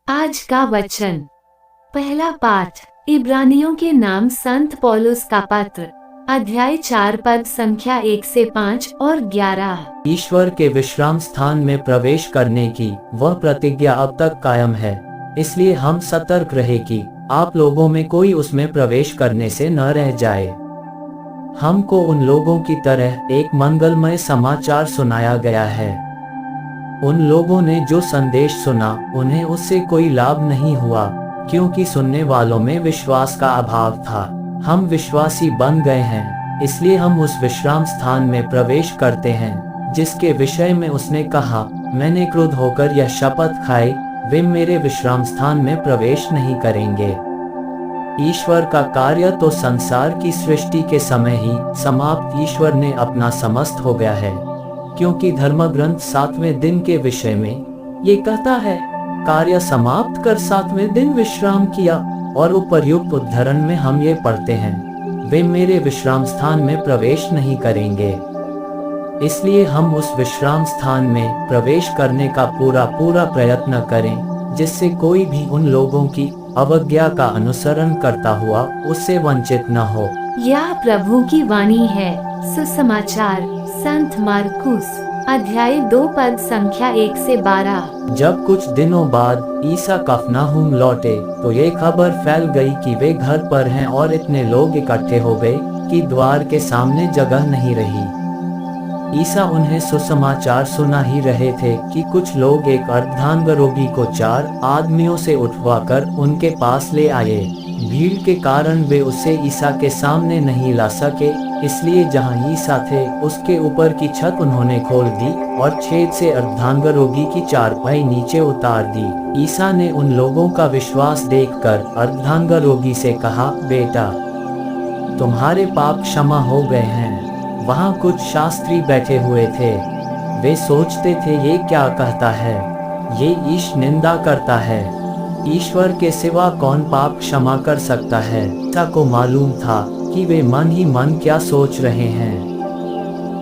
आज का वचन। पहला पाठ इब्रानियों के नाम संत पौलुस का पत्र, अध्याय 4 पद संख्या 1 से 5 और 11। ईश्वर के विश्राम स्थान में प्रवेश करने की वह प्रतिज्ञा अब तक कायम है, इसलिए हम सतर्क रहे कि आप लोगों में कोई उसमें प्रवेश करने से न रह जाए। हमको उन लोगों की तरह एक मंगलमय समाचार सुनाया गया है। उन लोगों ने जो संदेश सुना उन्हें उससे कोई लाभ नहीं हुआ, क्योंकि सुनने वालों में विश्वास का अभाव था। हम विश्वासी बन गए हैं, इसलिए हम उस विश्राम स्थान में प्रवेश करते हैं जिसके विषय में उसने कहा, मैंने क्रुद्ध होकर यह शपथ खाई, वे मेरे विश्राम स्थान में प्रवेश नहीं करेंगे। ईश्वर का कार्य तो संसार की सृष्टि के समय ही समाप्त ईश्वर ने अपना समस्त हो गया है, क्योंकि धर्मग्रंथ 7वें दिन के विषय में ये कहता है, कार्य समाप्त कर 7वें दिन विश्राम किया। और उपर्युक्त उद्धरण में हम ये पढ़ते हैं, वे मेरे विश्राम स्थान में प्रवेश नहीं करेंगे। इसलिए हम उस विश्राम स्थान में प्रवेश करने का पूरा प्रयत्न करें, जिससे कोई भी उन लोगों की अवज्ञा का अनुसरण करता हुआ उससे वंचित न हो। यह प्रभु की वाणी है। सुसमाचार संत मार्कुस अध्याय 2 पद संख्या 1 से 12। जब कुछ दिनों बाद ईसा कफरनहूम लौटे तो ये खबर फैल गई कि वे घर पर हैं, और इतने लोग इकट्ठे हो गए कि द्वार के सामने जगह नहीं रही। ईसा उन्हें सुसमाचार सुना ही रहे थे कि कुछ लोग एक अर्धांग रोगी को 4 आदमियों से उठवाकर उनके पास ले आए। भीड़ के कारण वे उसे ईसा के सामने नहीं ला सके, इसलिए जहां ईसा थे उसके ऊपर की छत उन्होंने खोल दी और छेद से अर्धांग रोगी की चारपाई नीचे उतार दी। ईसा ने उन लोगों का विश्वास देखकर अर्धांग रोगी से कहा, बेटा, तुम्हारे पाप क्षमा हो गए हैं। वहां कुछ शास्त्री बैठे हुए थे। वे सोचते थे, ये क्या कहता है, ये ईश निंदा करता है। ईश्वर के सिवा कौन पाप क्षमा कर सकता है। ईसा को मालूम था कि वे मन ही मन क्या सोच रहे हैं।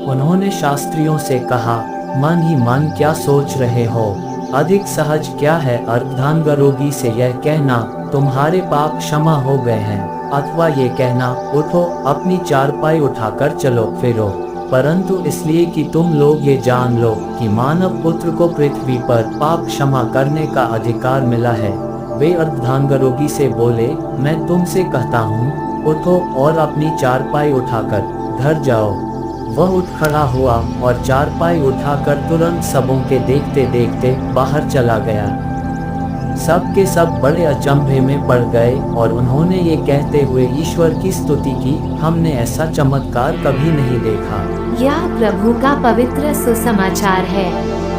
उन्होंने शास्त्रियों से कहा, मन ही मन क्या सोच रहे हो। अधिक सहज क्या है अर्धांग रोगी से यह कहना, तुम्हारे पाप क्षमा हो गए हैं, अथवा ये कहना, उठो अपनी चारपाई उठाकर चलो फिरो। परंतु इसलिए कि तुम लोग ये जान लो कि मानव पुत्र को पृथ्वी पर पाप क्षमा करने का अधिकार मिला है। वे अर्धांग रोगी से बोले, मैं तुमसे कहता हूँ, उठो और अपनी चारपाई उठाकर घर जाओ। वह उठ खड़ा हुआ और चारपाई उठाकर तुरंत सबों के देखते देखते बाहर चला गया। सब के सब बड़े अचंभे में पड़ गए और उन्होंने ये कहते हुए ईश्वर की स्तुति की, हमने ऐसा चमत्कार कभी नहीं देखा। यह प्रभु का पवित्र सुसमाचार है।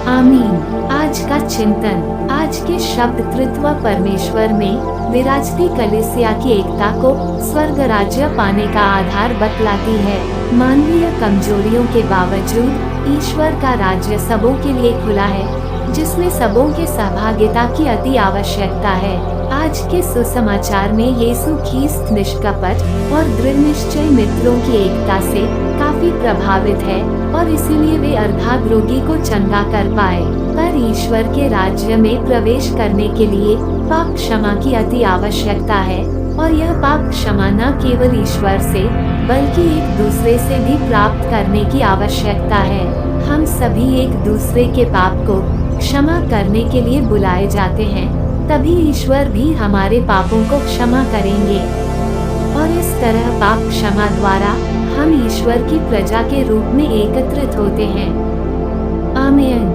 आमीन। आज का चिंतन। आज के शब्द त्रित्व परमेश्वर में विराजती कलीसिया की एकता को स्वर्ग राज्य पाने का आधार बतलाती है। मानवीय कमजोरियों के बावजूद ईश्वर का राज्य सबों के लिए खुला है, जिसमें सबों के सहभागिता की अति आवश्यकता है। आज के सुसमाचार में यीशु ख्रीस्त निष्कपट और दृढ़ निश्चय मित्रों की एकता से काफी प्रभावित है, और इसीलिए वे अर्धांग रोगी को चंगा कर पाए। पर ईश्वर के राज्य में प्रवेश करने के लिए पाप क्षमा की अति आवश्यकता है, और यह पाप क्षमा न केवल ईश्वर से बल्कि एक दूसरे से भी प्राप्त करने की आवश्यकता है। हम सभी एक दूसरे के पाप को क्षमा करने के लिए बुलाए जाते हैं, तभी ईश्वर भी हमारे पापों को क्षमा करेंगे, और इस तरह पाप क्षमा द्वारा हम ईश्वर की प्रजा के रूप में एकत्रित होते हैं। आमीन।